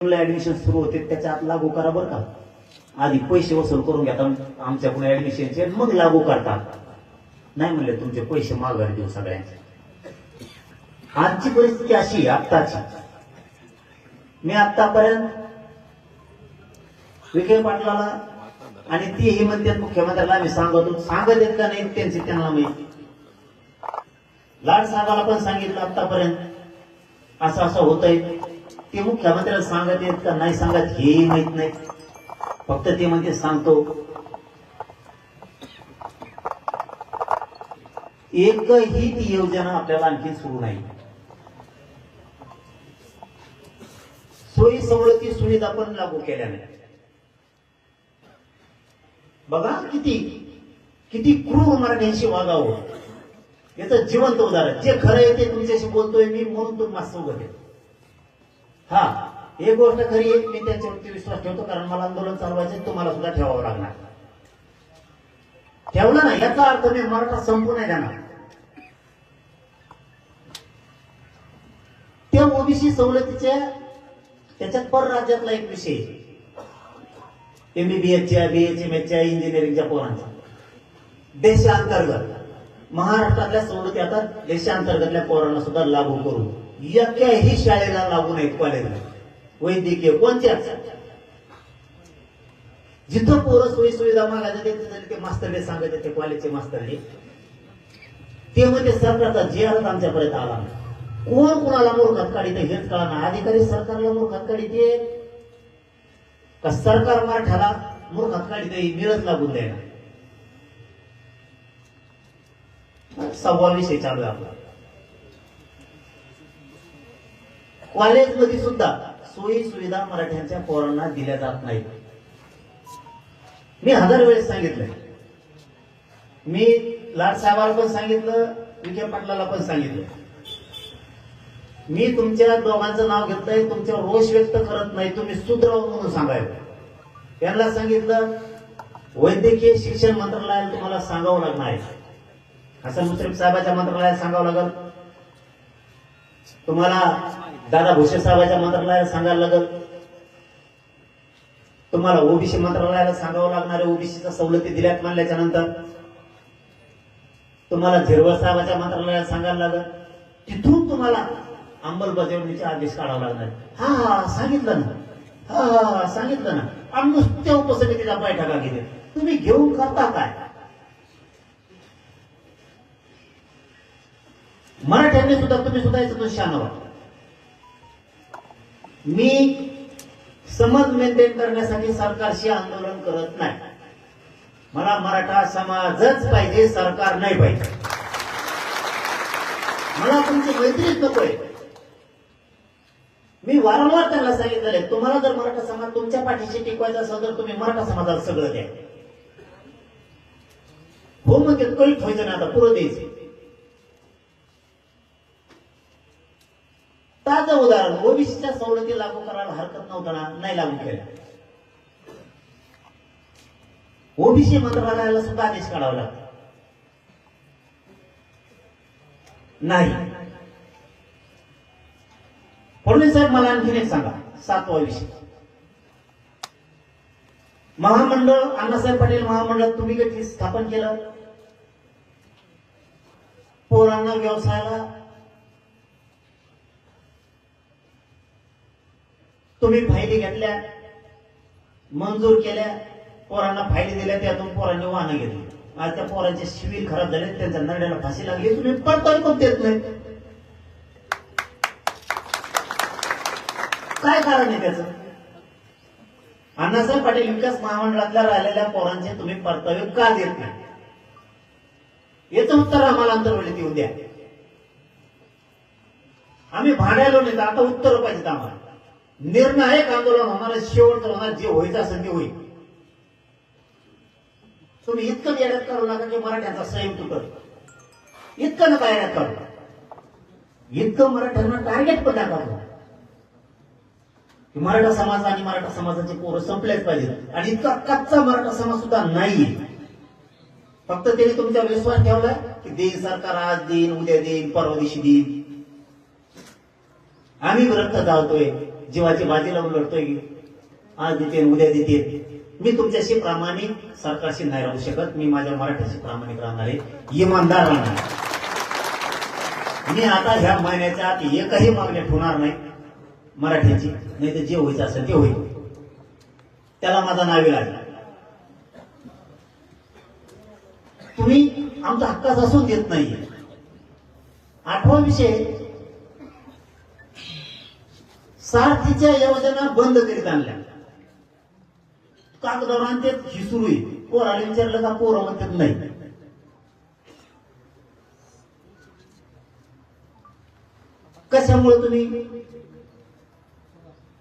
Admission सुरू होते त्याच्या आत लागू करा बरं का. आधी पैसे वसूल करून घेतात आमच्याकडून ऍडमिशनचे मग लागू करतात. नाही म्हणले तुमचे पैसे माघारी देऊ सगळ्यांचे. आजची परिस्थिती अशी आत्ताची. मी आतापर्यंत विखे पाटलाला आणि तेही म्हणतात मुख्यमंत्र्याला आम्ही सांगत येत का नाही त्यांचे त्यांना माहिती. लाड साहेबाला पण सांगितलं आतापर्यंत असं असं होतंय. ते मुख्यमंत्र्याला सांगत येत का नाही सांगत हेही माहित नाही. फक्त ते म्हणते सांगतो. एकही ती योजना आपल्याला आणखी सुरू नाही. सोयी सवलती सुविधा पण लागू केल्या नाही. बघा किती किती क्रूर मराठ्यांशी वागावं याचं जिवंत उदाहरण. जे खरं आहे ते तुमच्याशी बोलतोय मी म्हणून तुम्ही माझं सोबत आहे. हा एक गोष्ट खरी आहे, मी त्यांच्यावरती विश्वास ठेवतो कारण मला आंदोलन चालवायचं तुम्हाला सुद्धा ठेवावं लागणार. ठेवलं ना याचा अर्थ मी मराठा संपू नाही देणार. त्या ओबीसी सवलतीच्या त्याच्यात परराज्यातला एक विषय एमबीबीएसच्या बीएचएमएसच्या इंजिनिअरिंगच्या पोरांचा देशांतर्गत महाराष्ट्रातल्या सवलती आता देशांतर्गतल्या पोरांना सुद्धा लागू करू. एकाही शाळेला लागू नाहीत. कॉलेजला वैद्यकीय कोणत्या जिथं पोरं सोयी सुविधा मागायचे ते मास्तरले सांगायचे ते कॉलेजचे मास्तरले ते म्हणजे सरकारचा जे अर्थ आमच्यापर्यंत आला नाही. कोण कोणाला मूर्खात काढित हेच कळा ना. अधिकारी सरकारला मूर्खात काढिते का सरकार मराठ्याला मूर्खात काढित मिळत लागून द्यायला. सव्वा विषय चालू आहे आपला. कॉलेजमध्ये सुद्धा सोयी सुविधा मराठ्यांच्या पोरांना दिल्या जात नाहीत. मी 1000 वेळेस सांगितलंय. मी लाड साहेबाला पण सांगितलं, विखे पाटलाला पण सांगितलं. मी तुमच्या दोघांचं नाव घेतलंय. तुमच्यावर रोष व्यक्त करत नाही. तुम्ही सुधराव म्हणून सांगायचं. त्यांना सांगितलं वैद्यकीय शिक्षण मंत्रालयाला तुम्हाला सांगावं लागणार आहे. हसन मुश्रीफ साहेबाच्या मंत्रालयात सांगावं लागल. तुम्हाला दादा भुसे साहेबाच्या मंत्रालयाला सांगायला लागल. तुम्हाला ओबीसी मंत्रालयाला सांगावं लागणार आहे. ओबीसीच्या सवलती दिल्यात मानल्याच्या नंतर तुम्हाला झिरवळ साहेबाच्या मंत्रालयाला सांगायला लागल. तिथून तुम्हाला अंमलबजावणीचे आदेश काढावा लागणार. हा सांगितलं ना. हा सांगितलं ना. आणि नुसत्या उपसमितीच्या बैठका घेते. तुम्ही घेऊन करता काय? मराठ्यांनी सुद्धा तुम्ही सुद्धा याचं शान व्हा. मी समज मेंटेन करण्यासाठी सरकारशी आंदोलन करत नाही. मला मराठा समाजच पाहिजे, सरकार नाही पाहिजे. मला तुमची मैत्रीच नकोय. मी वारंवार त्यांना सांगितलेलं तुम्हाला जर मराठा समाज तुमच्या पाठीशी टिकवायचा असेल तर तुम्ही मराठा समाजाला सगळं द्या. हो म्हणजे कळीत व्हायचं ना. आता पुरं द्यायचं. ताजं उदाहरण ओबीसीच्या सवलती लागू करायला हरकत नव्हतं ना. नाही लागू केल्या. ओबीसी मंत्रालयाला सुद्धा आदेश काढावा लागतो. नाही. फडणवीस साहेब मला आणखीन एक सांगा. 7वा विषय महामंडळ. अण्णासाहेब पाटील महामंडळ तुम्ही कधी स्थापन केलं. पोरांना व्यवसायाला तुम्ही फायदे घेतल्या, मंजूर केल्या, पोरांना फायदे दिल्या, त्यातून पोरांनी वाहनं घेतली. आज त्या पोरांचे शिबिर खराब झाले, त्यांच्या नरड्याला फाशी लागली. तुम्ही परतावी पण देत नाही. काय कारण आहे त्याचं? अण्णासाहेब पाटील विकास महामंडळातल्या राहिलेल्या पोरांचे तुम्ही परतावे का देत नाही? याचं उत्तर आम्हाला अंतर्वेळेत येऊन द्या. आम्ही भाड्यालो नाही. आता उत्तर पाहिजेत आम्हाला. निर्णायक आंदोलन होणार. शेवटचं होणार. जे व्हायचं असेल ते होईल. तुम्ही इतकं येड्यात करू नका की मराठ्यांचा संयम तुटत. इतकं नका येड्यात करू. इतकं मराठ्यांना टार्गेट पण नका करू की मराठा समाज आणि मराठा समाजाचे पोरं संपलेच पाहिजेत. आणि इतका कच्चा मराठा समाज सुद्धा नाही. फक्त त्यांनी तुमचा विश्वास ठेवला की देईन सरकार, आज देईन, उद्या देईन, परवा दिवशी देईन. आम्ही रक्त जाळतोय. जीवाची बाजी लावून लढतोय की आज देते उद्या देते. मी तुमच्याशी प्रामाणिक सरकारशी नाही राहू शकत. मी माझ्या मराठीशी प्रामाणिक राहणार आहे, इमानदार राहणार आहे. मी आता ह्या महिन्याच्या आत एकही मागणी ठेवणार नाही मराठीची, नाही तर जे व्हायचं असेल ते होईल, त्याला माझा नावे लागेल. तुम्ही आमचा हक्काच असून देत नाहीये. 8वा विषय, सारथीच्या योजना बंद करीत आणल्या. कागदावर आणतात ही सुरू आहे. पोराला विचारलं का पोरं म्हणतात नाही. कशामुळे तुम्ही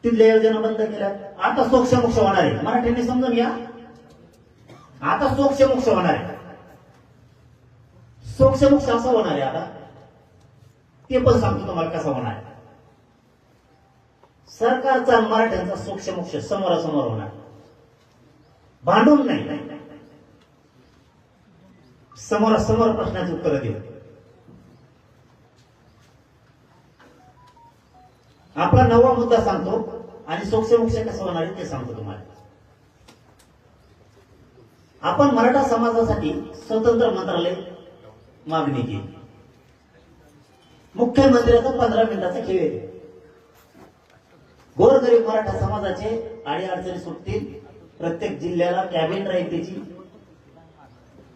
तिथल्या योजना बंद केल्या? आता सोक्षमोक्ष होणार आहे. मराठ्यांनी समजून घ्या, आता सोक्षमोक्ष होणार आहे. सोक्षमोक्ष असं होणार आहे आता, ते पण सांगतो तुम्हाला कसं होणार आहे. सरकारचा मराठ्यांचा सोक्षमोक्ष समोरासमोर होणार, भांडून नाही, समोरासमोर प्रश्नाची उत्तर देऊ. आपला 9वा मुद्दा सांगतो आणि सोक्षमोक्ष कसं होणार आहे ते सांगतो तुम्हाला. आपण मराठा समाजासाठी स्वतंत्र मंत्रालय मागणी केली. मुख्यमंत्र्याचा 15 मिनिटाचा खेळ आहे. गोरगरीब मराठा समाजाचे अडीअडचणी सुटतील. प्रत्येक जिल्ह्याला कॅबिनेट राहील, त्याची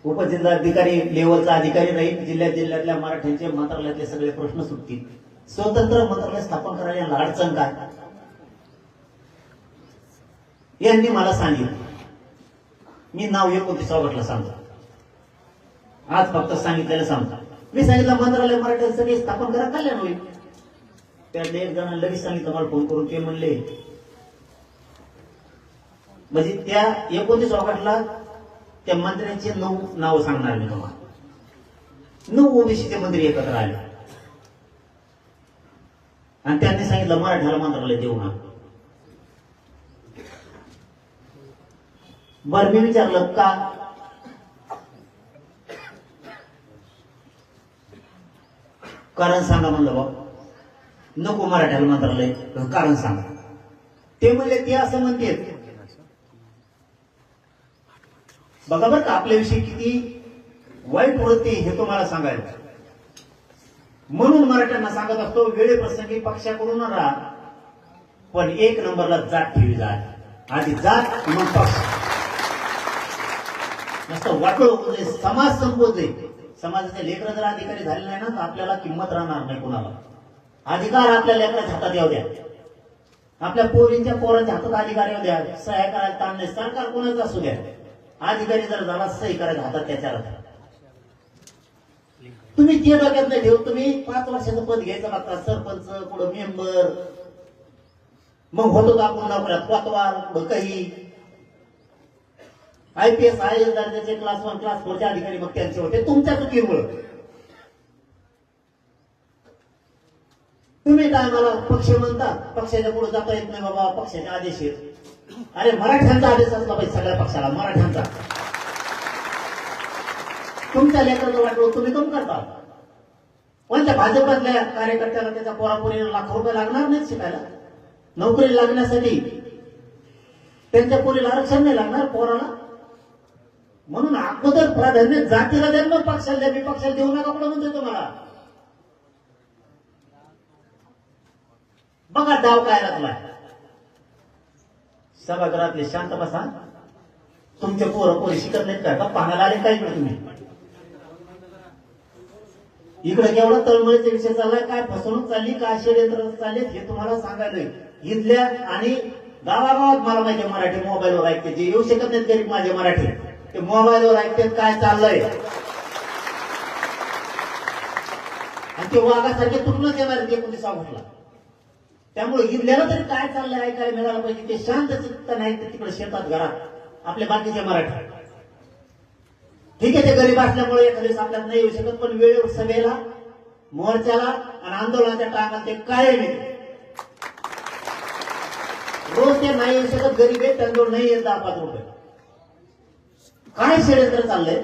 उपजिल्हाधिकारी लेवलचा अधिकारी राहील. जिल्ह्यातल्या मराठ्यांचे मंत्रालयातले सगळे प्रश्न सुटतील. स्वतंत्र मंत्रालय स्थापन करायला यांना अडचण काय? यांनी मला सांगितलं. मी नाव 29 ऑगस्टला सांगतो, आज फक्त सांगितलेलं सांगतो. मी सांगितलं मंत्रालय मराठ्यांसाठी स्थापन करा, कल्याण होईल. त्यातले एक जण लगेच सांगितलं मला फोन करून, ते म्हणले म्हणजे त्या 29 ऑगस्टला त्या मंत्र्यांचे 9 नाव सांगणार मी तुम्हाला. 9 ओबीसीचे मंत्री एकत्र आले आणि त्यांनी सांगितलं मराठ्याला मंत्रालय देऊ नका. बरं, मी विचारलं का? कारण सांगा म्हणलं. बाबा नको मराठ्याला मंत्रालय, कारण सांगा. ते म्हणले ते असं म्हणते, बघा बरं का आपल्याविषयी किती वाईट वृत्ती हे तुम्हाला सांगायला. म्हणून मराठ्यांना सांगत असतो, वेळेप्रसंगी पक्षाकडून राहा, पण 1 नंबरला जात ठेवी जा. आधी जात मग पक्ष. नुसतं वाटलं होतं समाज संपवते. समाजाचे लेकर जर अधिकारी झाले नाही ना तर आपल्याला किंमत राहणार नाही कोणाला. अधिकार आपल्या लेकराच्या हातात येऊ द्या, आपल्या पोरांच्या हातात अधिकार येऊ द्या. सह्या करायला ताण नाही, सरकार कोणाचं असू द्या. अधिकारी जर झाला सही करायच्या हातात त्याच्याला. तुम्ही ते डोक्यात नाही ठेवत. तुम्ही 5 वर्षाचं पद घ्यायचं बघता, सरपंच, पुढं मेंबर, मग होतो का आपण नोकऱ्यात कोतवाल, पुढं काही IPS IAS दर्जाचे क्लास 1 क्लास 4 चे अधिकारी मग त्यांचे होते तुमच्या चुकीमुळे. तुम्ही काय मला पक्ष म्हणता, पक्षाच्या पुढे जाता येत नाही बाबा, पक्षाचे आदेश आहेत. अरे मराठ्यांचा आदेश असला पाहिजे सगळ्या पक्षाला, मराठ्यांचा. तुमच्या लेकराचं वाटलं तुम्ही कम करता. पण त्या भाजपातल्या कार्यकर्त्याला त्याच्या पोरापोरीला लाखो रुपये लागणार नाहीत शिकायला. नोकरी लागण्यासाठी त्यांच्या पोरीला आरक्षण नाही लागणार पोराला. म्हणून अगोदर प्राधान्य जातीला द्या, मग पक्षाला द्या. मी पक्षाला देऊ नका कुठं म्हणतोय तुम्हाला. बघा डाव काय लागलाय. सभागृहातले शांत बसा. तुमचे पोरी शिकत नाहीत का? पाहण्याला आले काय इकडे तुम्ही? इकडे केवढा तळमळीचा विषय चाललाय, काय फसवणूक चालली, काय षडयंत्र चालले हे तुम्हाला सांगायलोय. इथल्या आणि गावागावात मला माहिती मराठी मोबाईलवर ऐकते. जे येऊ शकत नाहीत गरीब माझे मराठी, ते मोबाईलवर ऐकतात काय चाललंय. आणि ते वाघासारखे तुटूनच येणार 29 ऑगस्टला. त्यामुळे इथल्याला तरी काय चाललंय ऐकायला मिळालं पाहिजे. ते शांत चित्त नाही तर तिकडे शेतात घरात आपले बाकीचे मराठी. ठीक आहे, ते गरीब असल्यामुळे एखाद्या दिवस आपल्याला नाही येऊ शकत, पण वेळेवर सभेला, मोर्चाला आणि आंदोलनाच्या टायमाला ते कायम येते. रोज ते नाही येऊ शकत, गरीब आहे त्यांच्यावर नाही येत 10-5 रुपये. काय षडयंत्र चाललंय?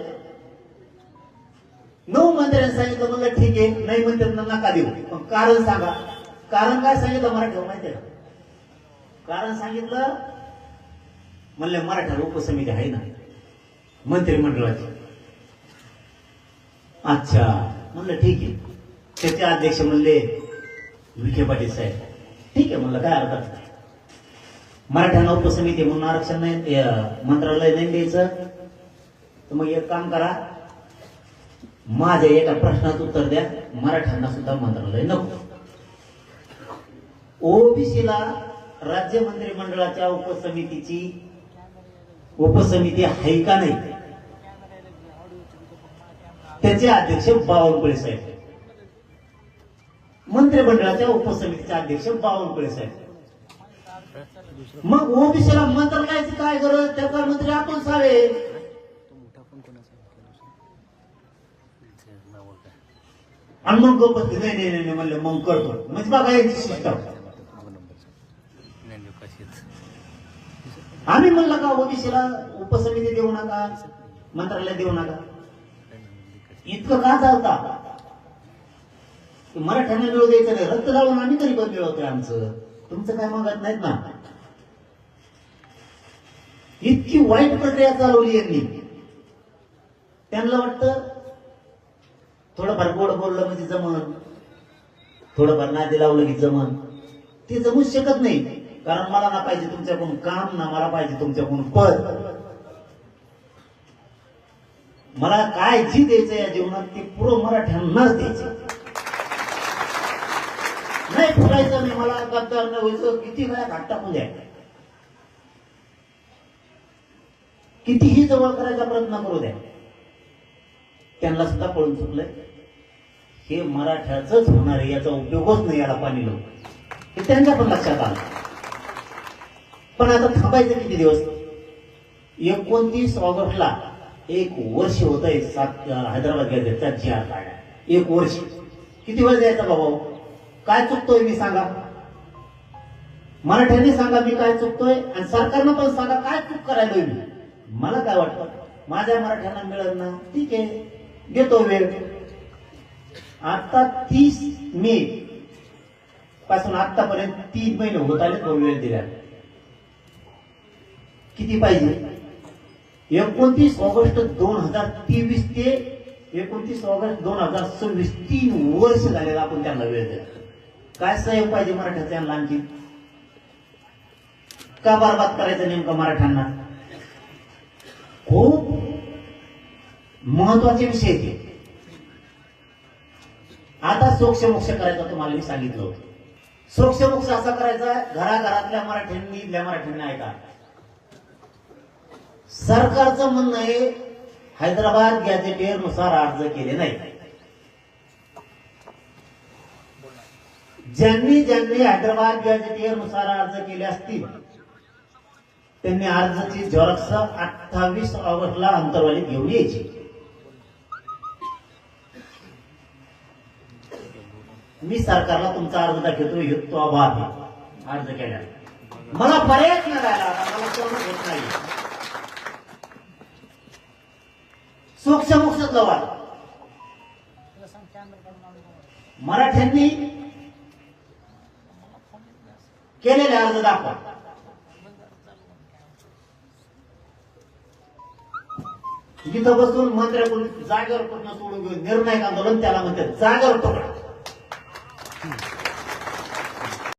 9 मंत्र्यांनी सांगितलं, म्हणलं ठीक आहे, नाही म्हणतात नका देऊ, पण कारण सांगा. कारण काय सांगितलं मराठी माहितीये का? कारण सांगितलं, म्हणले मराठा उपसमिती आहे ना मंत्रिमंडळाची. अच्छा म्हणलं ठीक आहे. त्याचे अध्यक्ष म्हणले विखे पाटील साहेब. ठीक आहे म्हणलं, काय अर्थ नाही. मराठ्यांना उपसमिती म्हणून आरक्षण नाही, मंत्रालय नाही द्यायचं, तर मग एक काम करा, माझ्या एका प्रश्नाचं उत्तर द्या, मराठ्यांना सुद्धा मंत्रालय नको. ओबीसीला राज्य मंत्रिमंडळाच्या उपसमिती आहे का नाही, त्याचे अध्यक्ष बावनकुळे साहेब, मंत्रिमंडळाच्या उपसमितीचे अध्यक्ष बावनकुळे साहेब. मग ओबीसीला मंत्रालयाची काय गरज, त्याचा मंत्री आपण सावे. आणि मग गप्प नाही नाही म्हणलं मग करतो, म्हणजे बघा यांची सिस्टम. आम्ही म्हणलं का ओबीसीला उपसमिती देऊ नका, मंत्रालय देऊ नका, इतकं का चालता. मराठ्यांना मिळू द्यायचं नाही, रक्त जाळून आम्ही तरी पण मिळवतोय आमचं, तुमचं काय मागत नाहीत ना. इतकी वाईट प्रक्रिया चालवली यांनी. त्यांना वाटतं थोडंफार गोड बोललं म्हणजे जमन, थोडंफार नादी लावलं की जमन. ते जमूच शकत नाही, कारण मला ना पाहिजे तुमच्याकडून काम, ना मला पाहिजे तुमच्याकडून पद. मला काय जी द्यायचं या जीवनात ते पुरं मराठ्यांनाच द्यायचं. नाही फुलायचं नाही, मला गद्दार न व्हायचं, किती वेळा घाट टाकून द्या, कितीही जवळ करायचा प्रयत्न करू द्या. त्यांना सुद्धा पळून चुकलंय. हे मराठ्याच होणार आहे, याचा उपयोगच नाही याला पाणी लोक, हे त्यांच्या पण लक्षात आलं. पण आता थांबायचं किती दिवस. 29 ऑगस्टला 1 वर्ष होत आहे हैदराबाद गॅझेटचा GR काढा. 1 वर्ष किती वेळ द्यायचा बाबा. काय चुकतोय मी सांगा, मराठ्यांनी सांगा मी काय चुकतोय, आणि सरकारनं पण सांगा काय चूक करायलोय मी. मला काय वाटतं, माझ्या मराठ्यांना मिळत ना, ठीक आहे देतो वेळ. आता 30 मे पासून आतापर्यंत 3 महिने होत आले तो वेळ दिला. किती पाहिजे. 29 ऑगस्ट 2023 ते 29 ऑगस्ट 2026 3 वर्ष झालेला आपण त्यांना वेळ दिला. काय सहयोग पाहिजे मराठ्याचा यांना आणखी. का बरबाद करायचं नेमकं मराठ्यांना. खूप महत्वाचे विषय ते. आता सोक्षमोक्ष करायचा तुम्हाला मी सांगितलं होतं. सोक्षमोक्ष असा करायचा, घराघरातल्या मराठ्यांनी, इथल्या मराठ्यांनी ऐका. सरकारचं म्हणणं आहे हैदराबाद गॅझेटेर नुसार अर्ज केले नाही. ज्यांनी हैदराबाद गॅझेटेर नुसार अर्ज केले असतील त्यांनी अर्जाची झेरॉक्स 28 ऑगस्टला अंतरवालीत घेऊन यायची. मी सरकारला तुमचा अर्ज दाखवतो, तो आभार अर्ज केला. मला पर्यायच नाही राहिला, मला कोण होत नाही. सोक्षमोक्ष लवाद मराठ्यांनी केलेले अर्ज दाखवा. जिथं बसून मंत्र्याकडून जागेवर पूर्ण सोडून घेऊन निर्णायक आंदोलन त्याला म्हणतात, जागेवर पकडा.